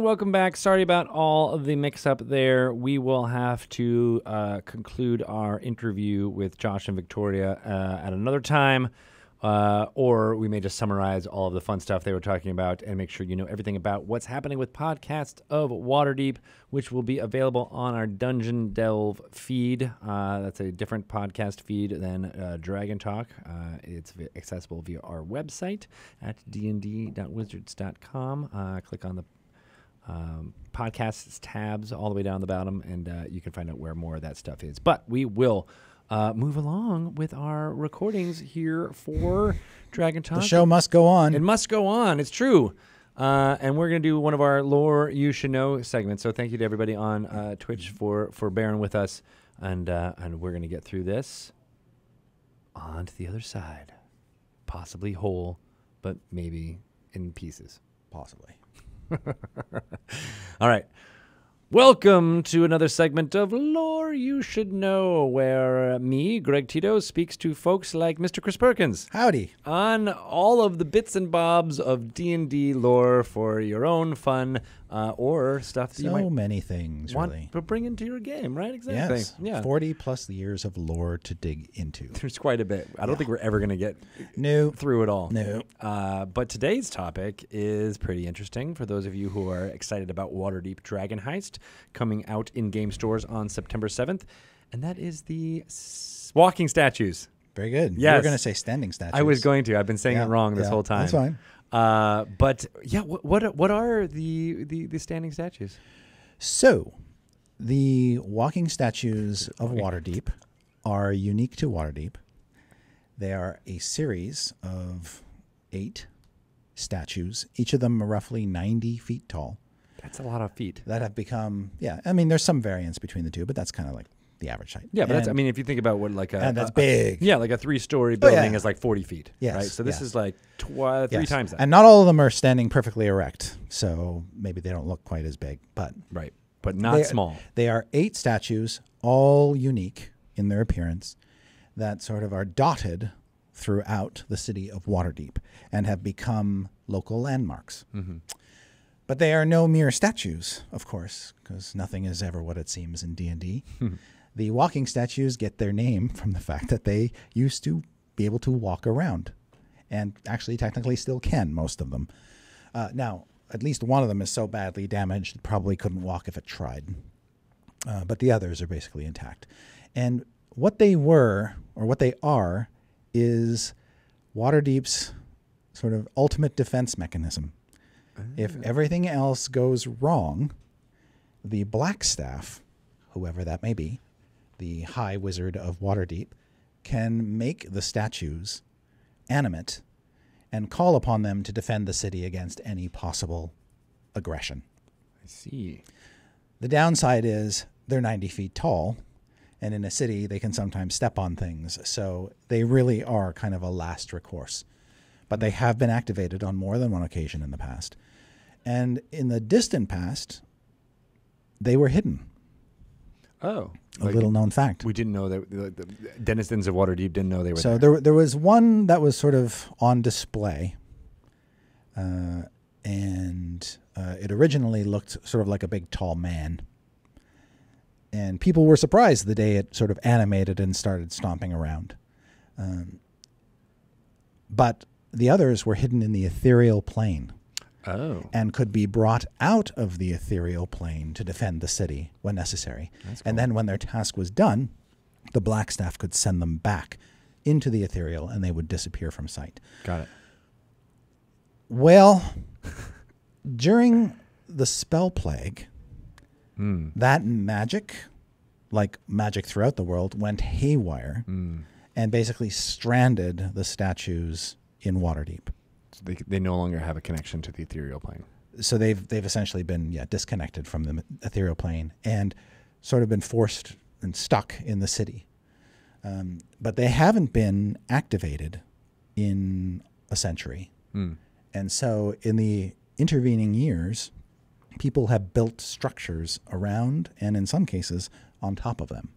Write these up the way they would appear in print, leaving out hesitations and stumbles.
welcome back. Sorry about all of the mix-up there. We will have to conclude our interview with Josh and Victoria at another time, or we may just summarize all of the fun stuff they were talking about and make sure you know everything about what's happening with Podcast of Waterdeep, which will be available on our Dungeon Delve feed. That's a different podcast feed than Dragon Talk. It's accessible via our website at dnd.wizards.com. Click on the podcasts tabs all the way down the bottom, and you can find out where more of that stuff is. But we will move along with our recordings here for Dragon Talk. The show must go on. It must go on. It's true. And we're going to do one of our lore you should know segments. So thank you to everybody on Twitch for bearing with us. And we're going to get through this on to the other side. Possibly whole, but maybe in pieces. Possibly. All right. Welcome to another segment of Lore You Should Know, where me, Greg Tito, speaks to folks like Mr. Chris Perkins. Howdy. On all of the bits and bobs of D&D lore for your own fun or stuff that you might many things, want really. to bring into your game, right? Exactly. Yes. Yeah. 40 plus years of lore to dig into. There's quite a bit. I don't think we're ever going to get through it all. No. But today's topic is pretty interesting for those of you who are excited about Waterdeep Dragon Heist coming out in game stores on September 7th. And that is the walking statues. Very good. Yes. You were going to say standing statues. I was going to. I've been saying it wrong this whole time. That's fine. But yeah, what are the standing statues? So, the walking statues of Waterdeep are unique to Waterdeep. They are a series of 8 statues. Each of them are roughly 90 feet tall. That's a lot of feet. That have become, I mean, there's some variance between the two, but that's kind of like the average height. Yeah, but that's, I mean, if you think about what like a... And that's big. Like a 3-story building is like 40 feet, right? So this is like 3 times that. And not all of them are standing perfectly erect, so maybe they don't look quite as big, but... Right, but not small. They are 8 statues, all unique in their appearance, that sort of are dotted throughout the city of Waterdeep and have become local landmarks. Mm-hmm. But they are no mere statues, of course, because nothing is ever what it seems in D&D. The walking statues get their name from the fact that they used to be able to walk around, and actually technically still can, most of them. Now, at least one of them is so badly damaged it probably couldn't walk if it tried. But the others are basically intact. And what they were, or what they are, is Waterdeep's sort of ultimate defense mechanism. If everything else goes wrong, the Blackstaff, whoever that may be, the High Wizard of Waterdeep, can make the statues animate and call upon them to defend the city against any possible aggression. I see. The downside is they're 90 feet tall, and in a city they can sometimes step on things, so they really are kind of a last recourse. But they have been activated on more than one occasion in the past. And in the distant past, they were hidden. Oh. A little known fact. We didn't know that the denizens of Waterdeep didn't know they were there. So there was one that was sort of on display. And it originally looked sort of like a big tall man. And people were surprised the day it sort of animated and started stomping around. But the others were hidden in the ethereal plane. Oh. And could be brought out of the ethereal plane to defend the city when necessary. That's cool. And then when their task was done, the Blackstaff could send them back into the ethereal and they would disappear from sight. Got it. Well, during the spell plague, that magic, like magic throughout the world, went haywire and basically stranded the statues in Waterdeep. They no longer have a connection to the ethereal plane. So they've essentially been disconnected from the ethereal plane and sort of been forced and stuck in the city. But they haven't been activated in a century. And so in the intervening years, people have built structures around and in some cases on top of them.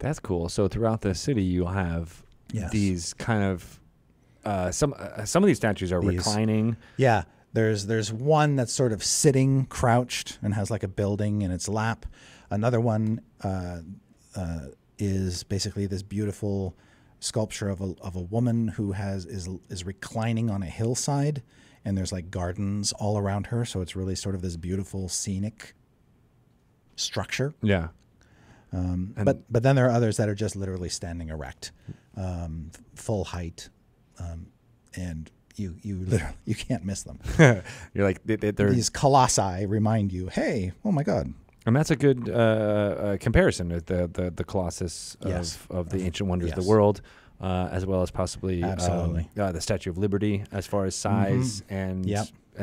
That's cool. So throughout the city, you'll have these kind of some of these statues are reclining. Yeah. There's one that's sort of sitting crouched and has like a building in its lap. Another one is basically this beautiful sculpture of a woman who is reclining on a hillside, and there's like gardens all around her. So it's really sort of this beautiful scenic structure. Yeah. But then there are others that are just literally standing erect, full height, and you literally you can't miss them. You're like they're These colossi remind you, hey, oh my God. And that's a good comparison with the Colossus of the ancient wonders of the world, as well as possibly the Statue of Liberty as far as size and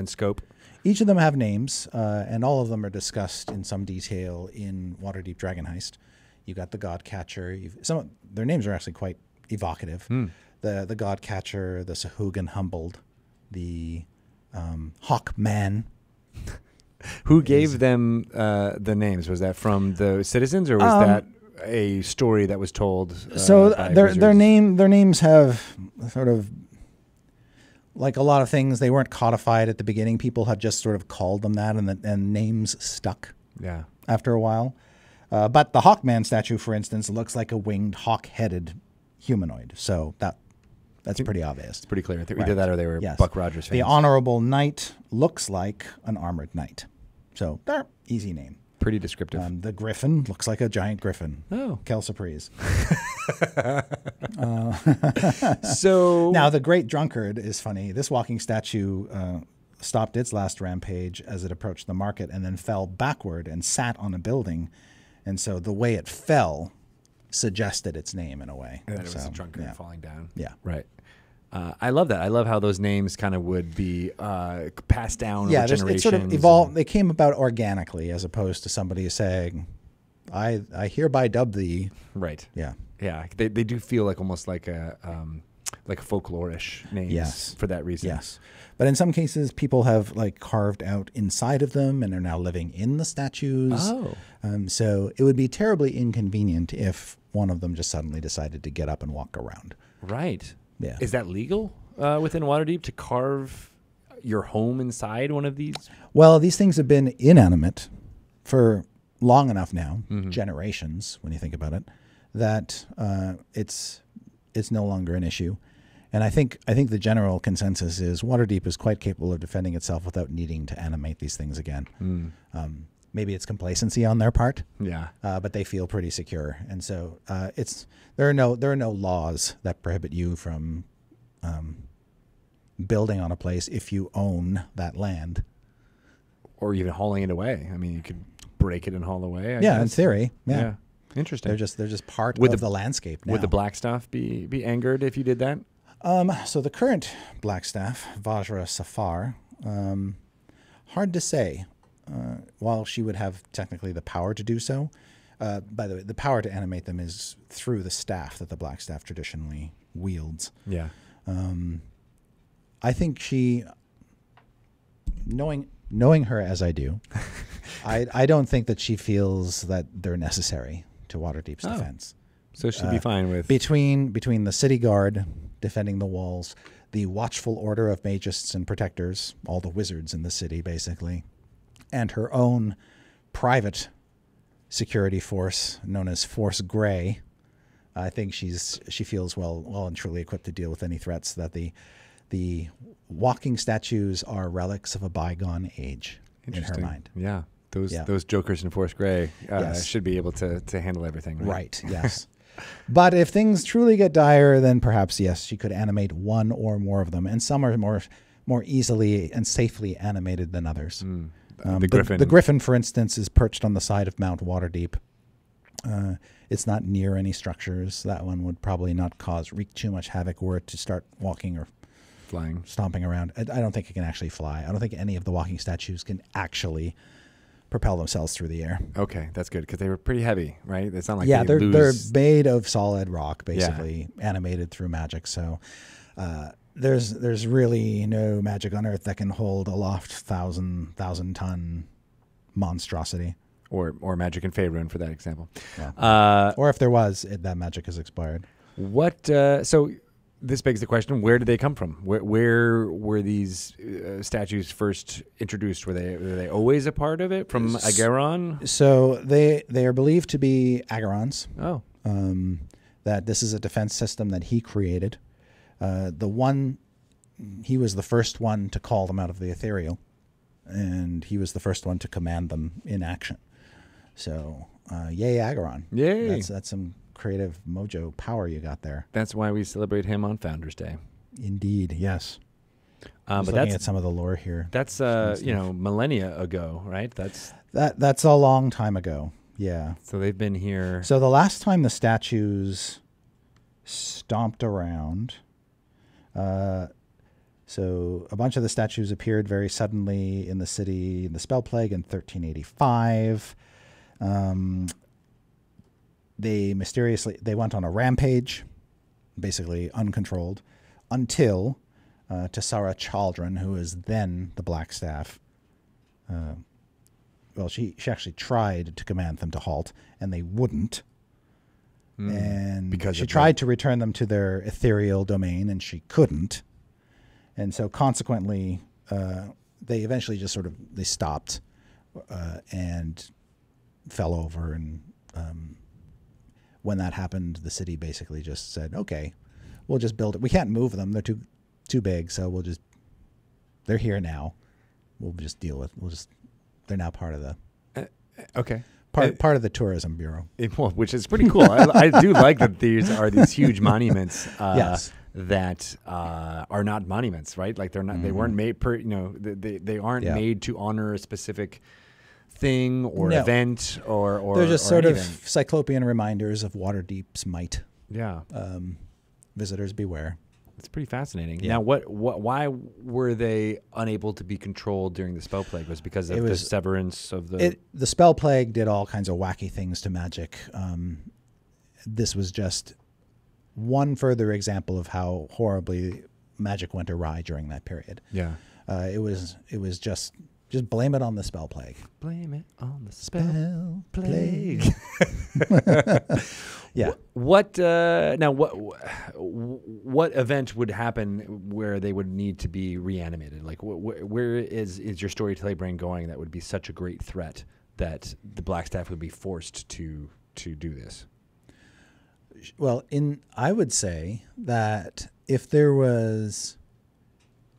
scope. Each of them have names, and all of them are discussed in some detail in Waterdeep Dragon Heist. You got the God Catcher. Their names are actually quite evocative. The God Catcher, the Sahuagin Humbled, the Hawk Man. Who gave them the names? Was that from the citizens, or was that a story that was told? So by their names have sort of, like a lot of things, they weren't codified at the beginning. People have just sort of called them that, and names stuck. Yeah. After a while, but the Hawkman statue, for instance, looks like a winged hawk-headed humanoid. So that's pretty obvious. It's pretty clear. I think we did that, or they were Buck Rogers fans. The Honorable Knight looks like an armored knight. So easy name. Pretty descriptive. The Griffin looks like a giant griffin. Oh. Kel Surprise. So now the Great Drunkard is funny. This walking statue stopped its last rampage as it approached the market and then fell backward and sat on a building. And so the way it fell suggested its name in a way. And it was a drunkard falling down. Yeah. Right. I love that. I love how those names kind of would be passed down over generations. It sort of evolved. They came about organically as opposed to somebody saying, I hereby dub thee. Right. Yeah. Yeah. They do feel like almost like a folklorish names for that reason. Yes. But in some cases, people have like carved out inside of them and are now living in the statues. Oh. So it would be terribly inconvenient if one of them just suddenly decided to get up and walk around. Right. Yeah. Is that legal within Waterdeep to carve your home inside one of these? Well, these things have been inanimate for long enough now, generations, when you think about it, that it's no longer an issue. And I think the general consensus is Waterdeep is quite capable of defending itself without needing to animate these things again. Maybe it's complacency on their part. Yeah. But they feel pretty secure, and so there are no laws that prohibit you from building on a place if you own that land, or even hauling it away. I mean, you could break it and haul away. I guess. In guess. theory. Yeah. Interesting. They're just part of the landscape now. Would the Blackstaff be angered if you did that? So the current Blackstaff, Vajra Safar, hard to say. While she would have technically the power to do so, by the way, the power to animate them is through the staff that the Blackstaff traditionally wields. Yeah. I think she, knowing her as I do, I don't think that she feels that they're necessary to Waterdeep's defense. So she'd be fine with between the city guard defending the walls, the watchful order of magists and protectors, all the wizards in the city basically, and her own private security force known as Force Grey. I think she feels well and truly equipped to deal with any threats. That the walking statues are relics of a bygone age in her mind. Yeah. Those jokers in Force Grey should be able to handle everything. Right, yes. But if things truly get dire, then perhaps, yes, she could animate one or more of them. And some are more easily and safely animated than others. The Griffin. The Griffin, for instance, is perched on the side of Mount Waterdeep. It's not near any structures. That one would probably not wreak too much havoc were it to start walking or flying, stomping around. I don't think it can actually fly. I don't think any of the walking statues can actually propel themselves through the air. Okay, that's good because they were pretty heavy, right? It's not like they're made of solid rock, basically animated through magic. So there's really no magic on Earth that can hold a loft 1,000 ton monstrosity. Or magic in Faerun for that example. Yeah. Or if there was, that magic has expired. So this begs the question: where did they come from? Where were these statues first introduced? Were they always a part of it from Agaron? So they are believed to be Agaron's. Oh, That this is a defense system that he created. He was the first one to call them out of the ethereal, and he was the first one to command them in action. So, yay, Agaron! yay! That's some creative mojo power you got there. That's why we celebrate him on Founders Day. Indeed, yes. But looking at some of the lore here. That's millennia ago, right? That's a long time ago. Yeah. So they've been here. So the last time the statues stomped around, so a bunch of the statues appeared very suddenly in the city in the Spell Plague in 1385. They went on a rampage, basically uncontrolled, until Tessara Chaldron, who is then the Blackstaff, she actually tried to command them to halt, and they wouldn't. And because she tried to return them to their ethereal domain, and she couldn't. And so consequently, they eventually just they stopped and fell over. And when that happened, the city basically just said, okay, we'll just build it. We can't move them. They're too big, so they're here now. We'll just deal with they're now part of the okay. Part of the tourism bureau. Which is pretty cool. I do like that these are these huge monuments yes. that are not monuments, right? Like they're not. They weren't made they aren't made to honor a specific thing or event or. They're just or sort anything. of cyclopean reminders of Waterdeep's might. Yeah. Visitors beware. It's pretty fascinating. Yeah. Now, why were they unable to be controlled during the Spell Plague? Was it because of the severance of the... The Spell Plague did all kinds of wacky things to magic. This was just one further example of how horribly magic went awry during that period. Yeah. It was just blame it on the Spell Plague. Blame it on the Spell Plague. Yeah. What event would happen where they would need to be reanimated? Like, where is your storytelling brain going that would be such a great threat that the Blackstaff would be forced to do this? Well, I would say that if there was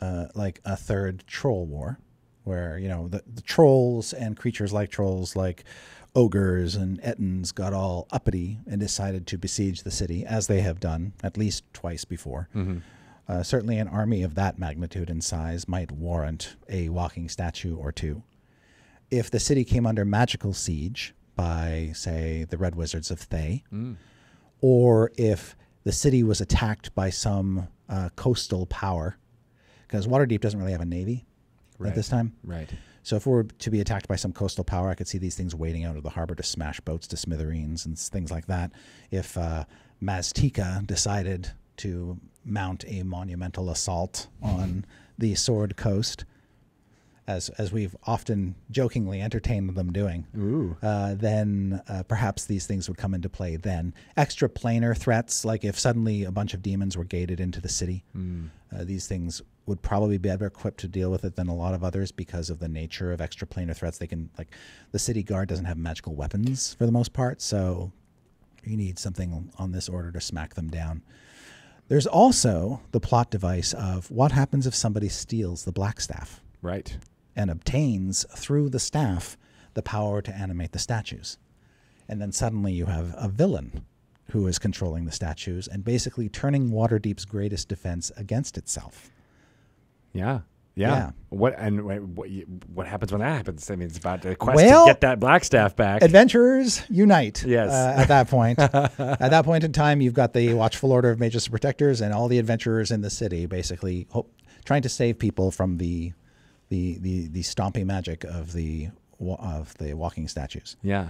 like a third troll war, where the trolls and creatures like trolls, like ogres and ettins, got all uppity and decided to besiege the city, as they have done at least twice before. Mm-hmm. Certainly an army of that magnitude and size might warrant a walking statue or two. If the city came under magical siege by, say, the Red Wizards of Thay, or if the city was attacked by some coastal power, because Waterdeep doesn't really have a navy at this time. Right. So if we were to be attacked by some coastal power, I could see these things wading out of the harbor to smash boats to smithereens and things like that. If Maztica decided to mount a monumental assault on the Sword Coast, as we've often jokingly entertained them doing, then perhaps these things would come into play then. Extra planar threats, like if suddenly a bunch of demons were gated into the city, these things would probably be better equipped to deal with it than a lot of others because of the nature of extra planar threats. They can, like, the city guard doesn't have magical weapons for the most part, so you need something on this order to smack them down. There's also the plot device of what happens if somebody steals the Blackstaff. Right. And obtains through the staff the power to animate the statues. And then suddenly you have a villain who is controlling the statues and basically turning Waterdeep's greatest defense against itself. Yeah. What happens when that happens? I mean, it's about the quest to get that Blackstaff back. Adventurers unite. Yes. At that point, at that point in time, you've got the Watchful Order of Mages and Protectors and all the adventurers in the city, basically trying to save people from the stomping magic of the walking statues. Yeah.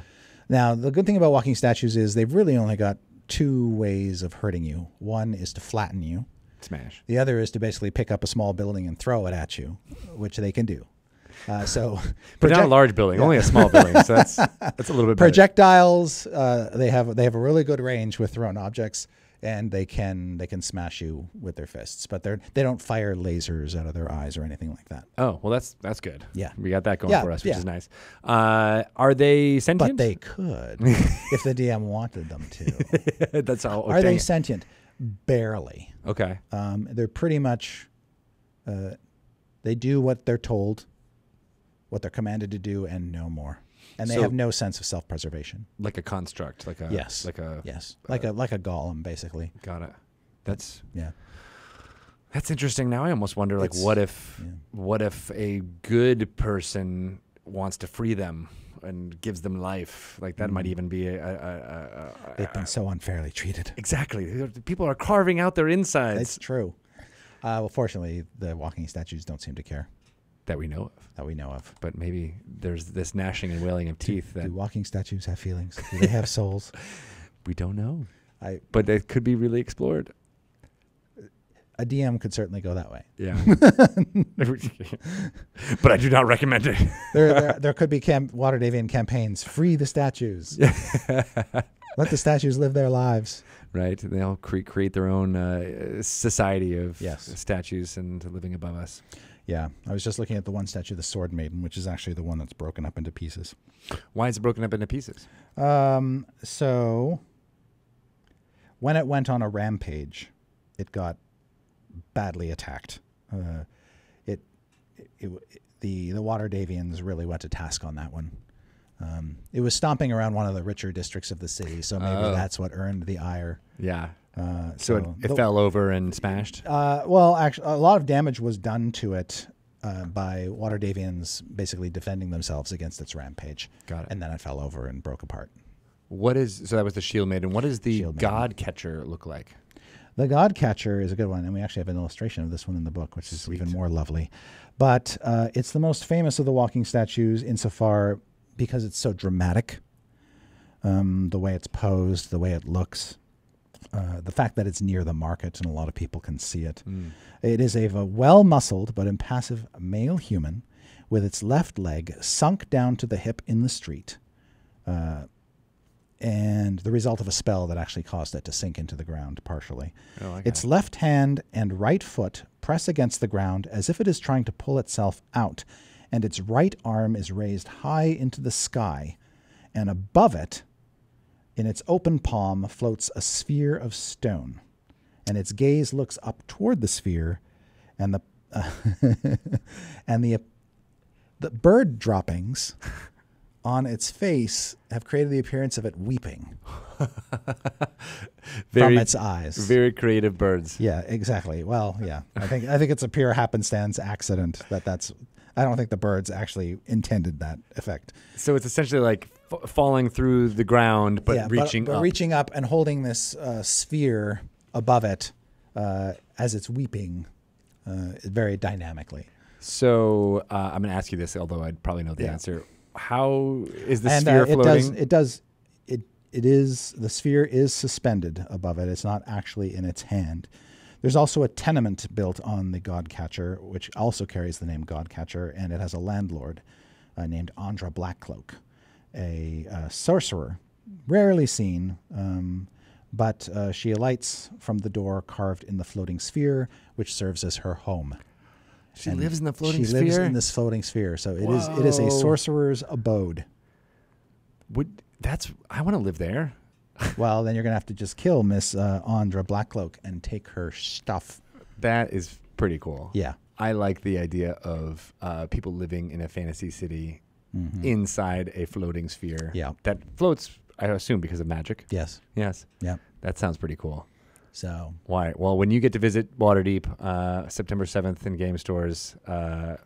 Now, the good thing about walking statues is they've really only got two ways of hurting you. One is to flatten you. Smash. The other is to basically pick up a small building and throw it at you, which they can do. But not a large building, only a small building. So that's a little bit better. Projectiles, they have a really good range with thrown objects. and they can smash you with their fists, but they don't fire lasers out of their eyes or anything like that. Oh, well, that's good. Yeah. We got that going for us, which yeah. is nice. Are they sentient? But they could if the DM wanted them to. That's all. Are they sentient? Barely. Okay. They're pretty much. They do what they're told, what they're commanded to do, and no more. And they have no sense of self-preservation. Like a construct, like a yes, like a golem, basically. Got it. That's interesting. Now I almost wonder, like, what if a good person wants to free them and gives them life? Like that might even be They've been so unfairly treated. Exactly. People are carving out their insides. It's true. Well, fortunately, the walking statues don't seem to care. That we know of. But maybe there's this gnashing and wailing of teeth. Do walking statues have feelings? Do they have souls? We don't know. But it could be really explored. A DM could certainly go that way. Yeah. But I do not recommend it. There could be Waterdevian campaigns. Free the statues. Let the statues live their lives. Right. They'll create their own society of yes. statues and living above us. Yeah. I was just looking at the one statue, the Sword Maiden, which is actually the one that's broken up into pieces. Why is it broken up into pieces? So when it went on a rampage, it got badly attacked. The Waterdevians really went to task on that one. It was stomping around one of the richer districts of the city, so maybe that's what earned the ire. Yeah. So it fell over and smashed? Well, actually, a lot of damage was done to it by Waterdevians basically defending themselves against its rampage. Got it. And then it fell over and broke apart. So that was the Shield Maiden. What does the God Catcher look like? The God Catcher is a good one, and we actually have an illustration of this one in the book, which is even more lovely. But it's the most famous of the walking statues insofar because it's so dramatic. The way it's posed, the way it looks, the fact that it's near the market and a lot of people can see it. It is a well-muscled but impassive male human with its left leg sunk down to the hip in the street, and the result of a spell that actually caused it to sink into the ground partially. Its left hand and right foot press against the ground as if it is trying to pull itself out, and its right arm is raised high into the sky, and above it, in its open palm, floats a sphere of stone, and its gaze looks up toward the sphere, and the bird droppings on its face have created the appearance of it weeping from its eyes. Very creative birds. Yeah, exactly. Well, yeah, I think it's a pure happenstance accident that's. I don't think the birds actually intended that effect. So it's essentially like falling through the ground, but reaching up. Reaching up and holding this sphere above it as it's weeping very dynamically. So I'm going to ask you this, although I'd probably know the answer. How is the sphere floating? The sphere is suspended above it. It's not actually in its hand. There's also a tenement built on the Godcatcher, which also carries the name Godcatcher, and it has a landlord named Andra Blackcloak, a sorcerer, rarely seen, but she alights from the door carved in the floating sphere, which serves as her home. She lives in the floating sphere? She lives in this floating sphere, so it is a sorcerer's abode. I want to live there. Well, then you're going to have to just kill Miss Andra Blackcloak and take her stuff. That is pretty cool. Yeah. I like the idea of people living in a fantasy city inside a floating sphere. Yeah. That floats, I assume, because of magic. Yes. Yes. Yeah. That sounds pretty cool. So. Why? Well, when you get to visit Waterdeep, September 7th in game stores,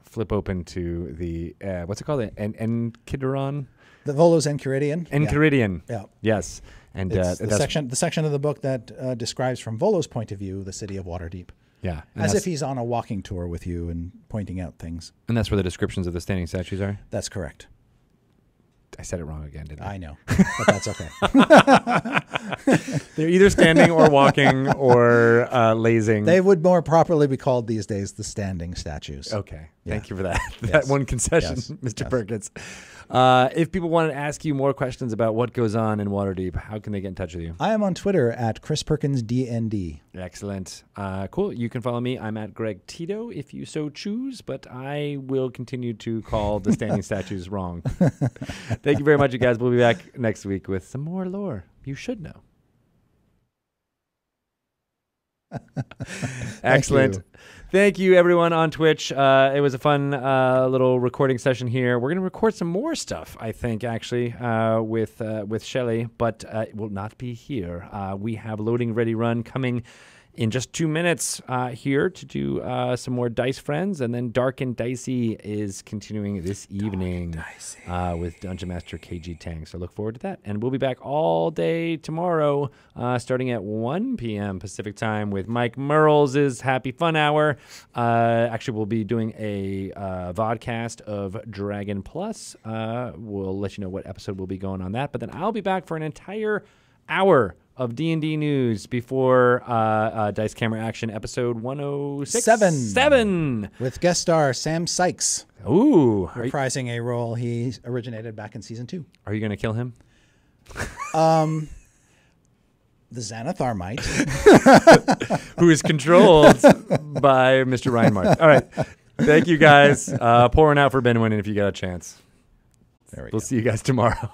flip open to the, what's it called? Enchiridion? The Volo's Enchiridion. Enchiridion. Yeah. Yes. And it's the section of the book that describes from Volo's point of view the city of Waterdeep. Yeah. As if he's on a walking tour with you and pointing out things. And that's where the descriptions of the standing statues are? That's correct. I said it wrong again, didn't I? I know, but that's okay. They're either standing or walking or lazing. They would more properly be called these days the standing statues. Okay. Thank you for that. Yes. That one concession, Yes. Mr. Yes. Perkins. If people want to ask you more questions about what goes on in Waterdeep, how can they get in touch with you? I am on Twitter at Chris Perkins DND. Excellent. Cool. You can follow me. I'm at Greg Tito if you so choose, but I will continue to call the standing statues wrong. Thank you very much, you guys. We'll be back next week with some more lore you should know. Excellent. Thank you, everyone on Twitch. It was a fun little recording session here. We're going to record some more stuff, I think, actually, with Shelley, but it will not be here. We have Loading Ready Run coming in just 2 minutes here to do some more Dice Friends, and then Dark and Dicey is continuing this evening with Dungeon Master KG Tang. So look forward to that. And we'll be back all day tomorrow, starting at 1 p.m. Pacific time with Mike Merles' Happy Fun Hour. Actually, we'll be doing a vodcast of Dragon Plus. We'll let you know what episode will be going on that. But then I'll be back for an entire hour of D&D news before Dice Camera Action episode 106. With guest star Sam Sykes. Ooh. Reprising a role he originated back in season 2. Are you going to kill him? The Xanathar might. Who is controlled by Mr. Ryan Marth. All right. Thank you, guys. Pouring out for Benwin if you got a chance. There we go. We'll see you guys tomorrow.